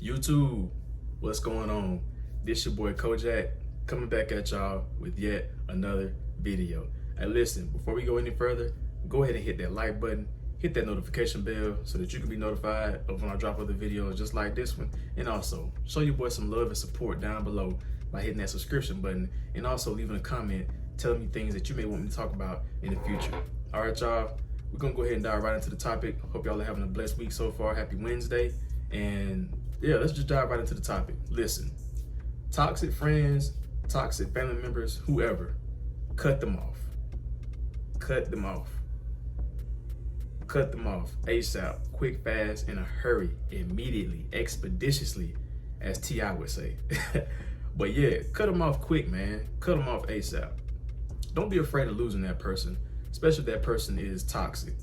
YouTube, what's going on? This your boy Kojak coming back at y'all with yet another video. Hey, listen, before we go any further, go ahead and hit that like button, hit that notification bell so that you can be notified of when I drop other videos just like this one. And also, show your boy some love and support down below by hitting that subscription button and also leaving a comment telling me things that you may want me to talk about in the future. All right, y'all, we're gonna go ahead and dive right into the topic. Hope y'all are having a blessed week so far. Happy Wednesday. And yeah, let's just dive right into the topic. Listen, toxic friends, toxic family members, whoever, cut them off. Cut them off. Cut them off ASAP, quick, fast, in a hurry, immediately, expeditiously, as T.I. would say. But yeah, cut them off quick, man. Cut them off ASAP. Don't be afraid of losing that person, especially if that person is toxic.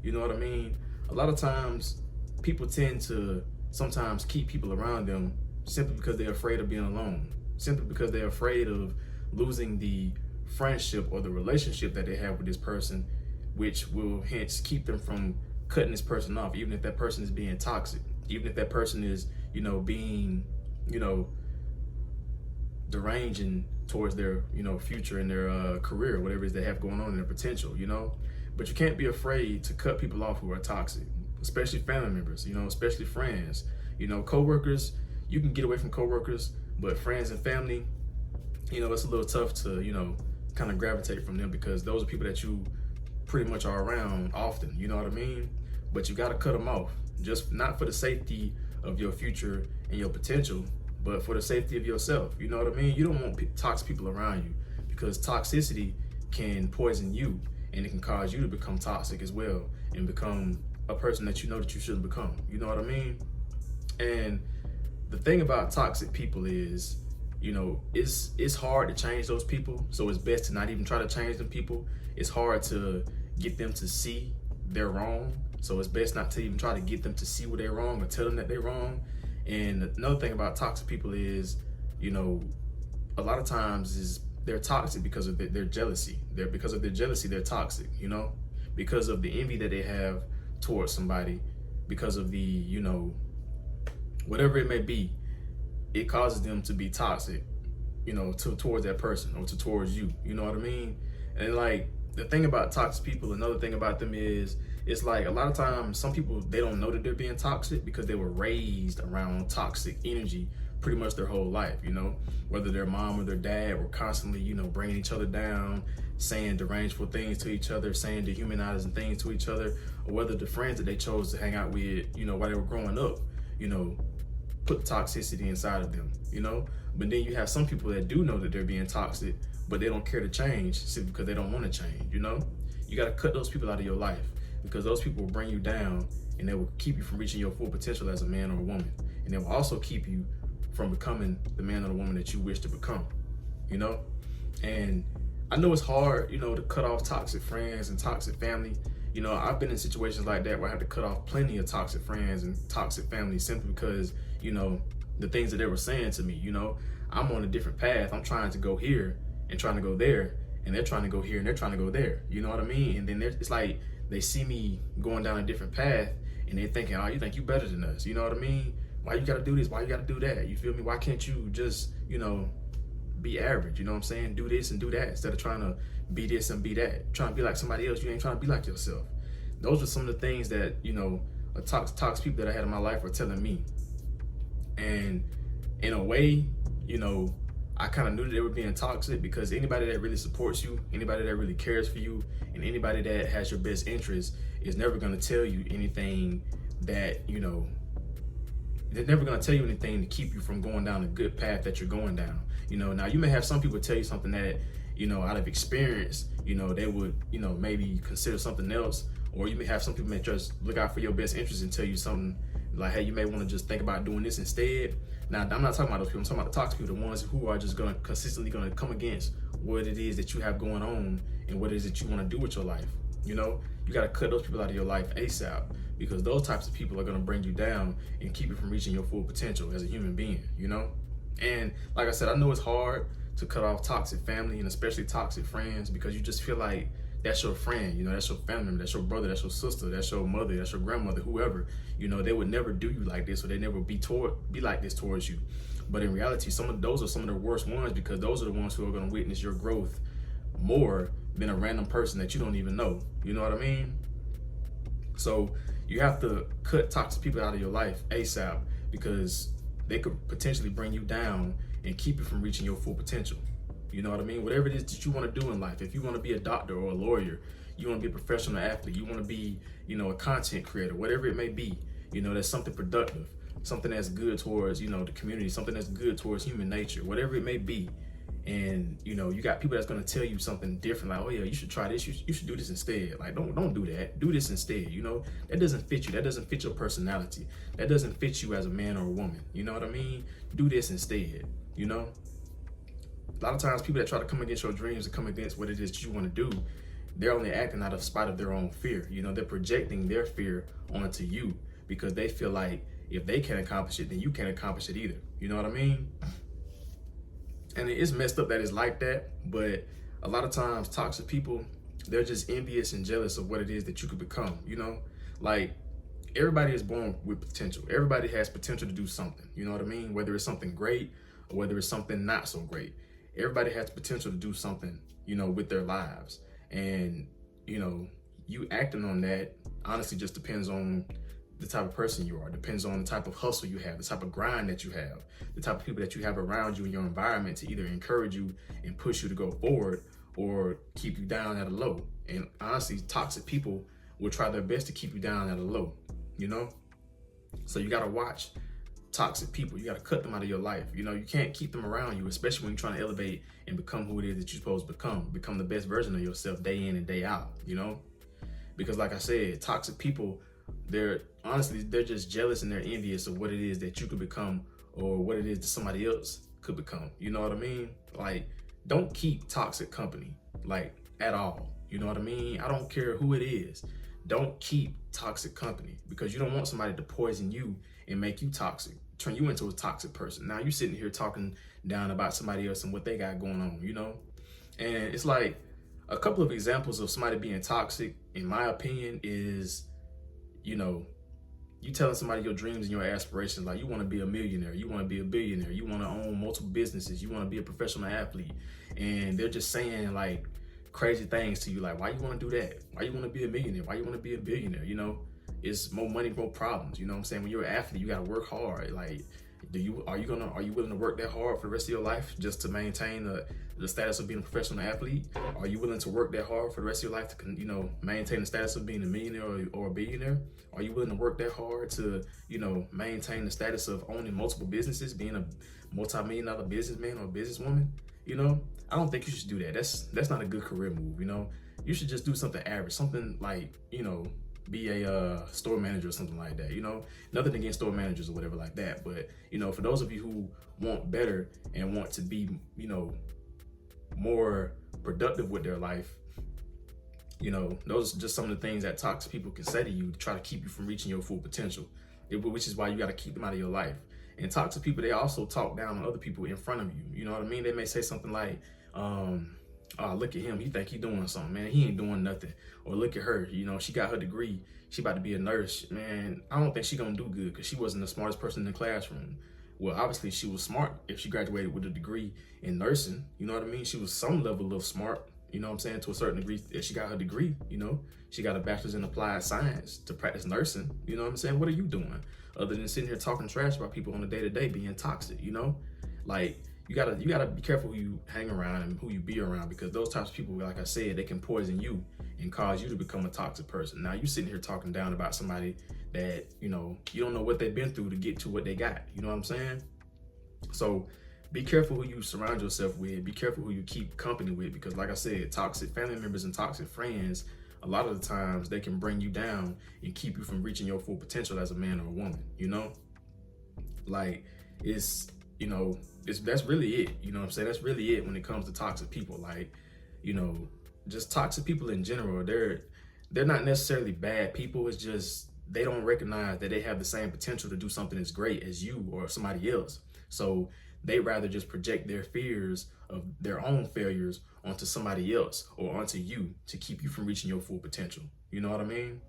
You know what I mean? A lot of times, people tend to sometimes keep people around them simply because they're afraid of being alone, simply because they're afraid of losing the friendship or the relationship that they have with this person, which will hence keep them from cutting this person off, even if that person is being toxic, even if that person is, being, deranging towards their, future and their career, whatever it is they have going on in their potential, But you can't be afraid to cut people off who are toxic, especially family members, especially friends, coworkers. You can get away from coworkers, but friends and family, it's a little tough to, kind of gravitate from them because those are people that you pretty much are around often, you know what I mean? But you got to cut them off, just not for the safety of your future and your potential, but for the safety of yourself, you know what I mean? You don't want toxic people around you because toxicity can poison you and it can cause you to become toxic as well and become a person that you know that you shouldn't become, you know what I mean? And the thing about toxic people is, it's hard to change those people, so it's best to not even try to change them people. It's hard to get them to see they're wrong, so it's best not to even try to get them to see where they're wrong or tell them that they're wrong. And another thing about toxic people is, a lot of times is they're toxic because of their jealousy. Because of their jealousy, they're toxic, because of the envy that they have towards somebody, because of the, whatever it may be, it causes them to be toxic, towards that person or towards you, you know what I mean? And like, the thing about toxic people, another thing about them is, it's like a lot of times, some people, they don't know that they're being toxic because they were raised around toxic energy pretty much their whole life, whether their mom or their dad were constantly, bringing each other down, saying derangeful things to each other, saying dehumanizing things to each other, or whether the friends that they chose to hang out with, while they were growing up, put toxicity inside of them, But then you have some people that do know that they're being toxic, but they don't care to change simply because they don't want to change, You got to cut those people out of your life because those people will bring you down and they will keep you from reaching your full potential as a man or a woman. And they will also keep you from becoming the man or the woman that you wish to become, And I know it's hard, to cut off toxic friends and toxic family. I've been in situations like that where I had to cut off plenty of toxic friends and toxic family simply because, the things that they were saying to me, I'm on a different path. I'm trying to go here and trying to go there, and they're trying to go here and they're trying to go there. You know what I mean? And then it's like they see me going down a different path and they're thinking, oh, you think you better than us. You know what I mean? Why you got to do this? Why you got to do that? You feel me? Why can't you just, be average? You know what I'm saying? Do this and do that instead of trying to be this and be that. Trying to be like somebody else. You ain't trying to be like yourself. Those are some of the things that, toxic people that I had in my life were telling me. And in a way, I kind of knew that they were being toxic because anybody that really supports you, anybody that really cares for you, and anybody that has your best interest is never going to tell you anything that, they're never going to tell you anything to keep you from going down a good path that you're going down. Now you may have some people tell you something that, out of experience, they would, maybe consider something else. Or you may have some people that just look out for your best interest and tell you something like, hey, you may want to just think about doing this instead. Now, I'm not talking about those people. I'm talking about the toxic people, the ones who are just going to consistently going to come against what it is that you have going on and what it is that you want to do with your life. You got to cut those people out of your life ASAP because those types of people are going to bring you down and keep you from reaching your full potential as a human being, And like I said, I know it's hard to cut off toxic family and especially toxic friends because you just feel like that's your friend, you know, that's your family member, that's your brother, that's your sister, that's your mother, that's your grandmother, whoever, you know, they would never do you like this, or they never be like this towards you. But in reality, some of those are some of the worst ones, because those are the ones who are going to witness your growth more than a random person that you don't even know. You know what I mean? So you have to cut toxic people out of your life ASAP, because they could potentially bring you down and keep you from reaching your full potential. You know what I mean? Whatever it is that you want to do in life, if you want to be a doctor or a lawyer, you want to be a professional athlete, you want to be, you know, a content creator, whatever it may be, you know, that's something productive, something that's good towards, you know, the community, something that's good towards human nature, whatever it may be. And, you know, you got people that's going to tell you something different, like, oh yeah, you should try this, you should do this instead. Like, don't do that. Do this instead. You know, that doesn't fit you. That doesn't fit your personality. That doesn't fit you as a man or a woman. You know what I mean? Do this instead. You know, a lot of times people that try to come against your dreams and come against what it is that you want to do, they're only acting out of spite of their own fear. You know, they're projecting their fear onto you, because they feel like if they can't accomplish it, then you can't accomplish it either. You know what I mean? And it's messed up that it's like that, but a lot of times toxic people, they're just envious and jealous of what it is that you could become, you know? Like, everybody is born with potential. Everybody has potential to do something, you know what I mean? Whether it's something great or whether it's something not so great. Everybody has potential to do something, you know, with their lives. And, you know, you acting on that honestly just depends on the type of person you are, depends on the type of hustle you have, the type of grind that you have, the type of people that you have around you in your environment to either encourage you and push you to go forward or keep you down at a low. And honestly, toxic people will try their best to keep you down at a low, you know? So you gotta watch toxic people. You gotta cut them out of your life. You know, you can't keep them around you, especially when you're trying to elevate and become who it is that you're supposed to become the best version of yourself day in and day out, you know? Because like I said, toxic people, they're just jealous and they're envious of what it is that you could become or what it is that somebody else could become. You know what I mean? Like, don't keep toxic company, like, at all. You know what I mean? I don't care who it is. Don't keep toxic company, because you don't want somebody to poison you and make you toxic, turn you into a toxic person. Now you're sitting here talking down about somebody else and what they got going on, you know? And it's like, a couple of examples of somebody being toxic, in my opinion, is, you know, you telling somebody your dreams and your aspirations, like you want to be a millionaire, you want to be a billionaire, you want to own multiple businesses, you want to be a professional athlete, and they're just saying like crazy things to you, like, why you want to do that? Why you want to be a millionaire? Why you want to be a billionaire? You know, it's more money, more problems. You know what I'm saying? When you're an athlete, you got to work hard. Like, are you willing to work that hard for the rest of your life just to maintain the status of being a professional athlete? Are you willing to work that hard for the rest of your life to, you know, maintain the status of being a millionaire or a billionaire? Are you willing to work that hard to, you know, maintain the status of owning multiple businesses, being a multi-million-dollar businessman or businesswoman? You know, I don't think you should do that. That's not a good career move. You know, you should just do something average, something like, you know, be a store manager or something like that. You know, nothing against store managers or whatever like that, but, you know, for those of you who want better and want to be, you know, more productive with their life, you know, those are just some of the things that toxic people can say to you to try to keep you from reaching your full potential, which is why you got to keep them out of your life. And toxic people, they also talk down on other people in front of you. You know what I mean? They may say something like, oh, look at him, he think he doing something, man, he ain't doing nothing. Or look at her, you know, she got her degree, she about to be a nurse, man, I don't think she gonna do good because she wasn't the smartest person in the classroom. Well, obviously she was smart if she graduated with a degree in nursing, you know what I mean? She was some level of smart, you know what I'm saying, to a certain degree. If she got her degree, you know, she got a bachelor's in applied science to practice nursing, you know what I'm saying? What are you doing other than sitting here talking trash about people on the day-to-day being toxic, you know? Like, you gotta be careful who you hang around and who you be around, because those types of people, like I said, they can poison you and cause you to become a toxic person. Now you sitting here talking down about somebody that, you know, you don't know what they've been through to get to what they got. You know what I'm saying? So be careful who you surround yourself with. Be careful who you keep company with, because like I said, toxic family members and toxic friends, a lot of the times they can bring you down and keep you from reaching your full potential as a man or a woman, you know? Like, it's, you know, that's really it. You know what I'm saying? That's really it when it comes to toxic people. Like, you know, just toxic people in general, they're not necessarily bad people. It's just they don't recognize that they have the same potential to do something as great as you or somebody else. So They rather just project their fears of their own failures onto somebody else or onto you to keep you from reaching your full potential. You know what I mean?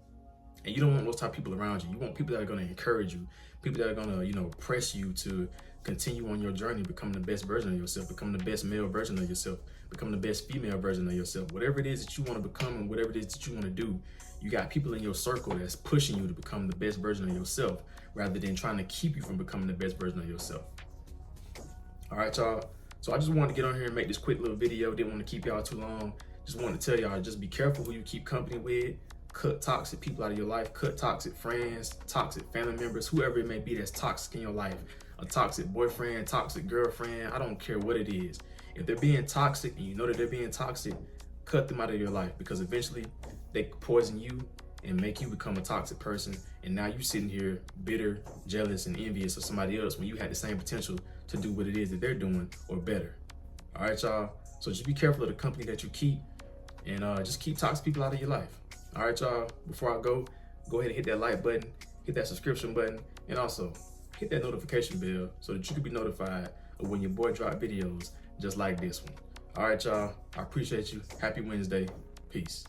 And you don't want those type of people around you. You want people that are going to encourage you, people that are going to, press you to continue on your journey, become the best version of yourself, become the best male version of yourself, become the best female version of yourself. Whatever it is that you want to become and whatever it is that you want to do, you got people in your circle that's pushing you to become the best version of yourself rather than trying to keep you from becoming the best version of yourself. All right, y'all. So I just wanted to get on here and make this quick little video. Didn't want to keep y'all too long. Just wanted to tell y'all, just be careful who you keep company with. Cut toxic people out of your life. Cut toxic friends, toxic family members, whoever it may be that's toxic in your life. A toxic boyfriend, toxic girlfriend, I don't care what it is. If they're being toxic and you know that they're being toxic, cut them out of your life, because eventually they poison you and make you become a toxic person. And now you're sitting here bitter, jealous, and envious of somebody else when you had the same potential to do what it is that they're doing or better. All right, y'all. So just be careful of the company that you keep, and just keep toxic people out of your life. All right, y'all. Before I go ahead and hit that like button, hit that subscription button, and also hit that notification bell so that you can be notified of when your boy drop videos just like this one. All right, y'all. I appreciate you. Happy Wednesday. Peace.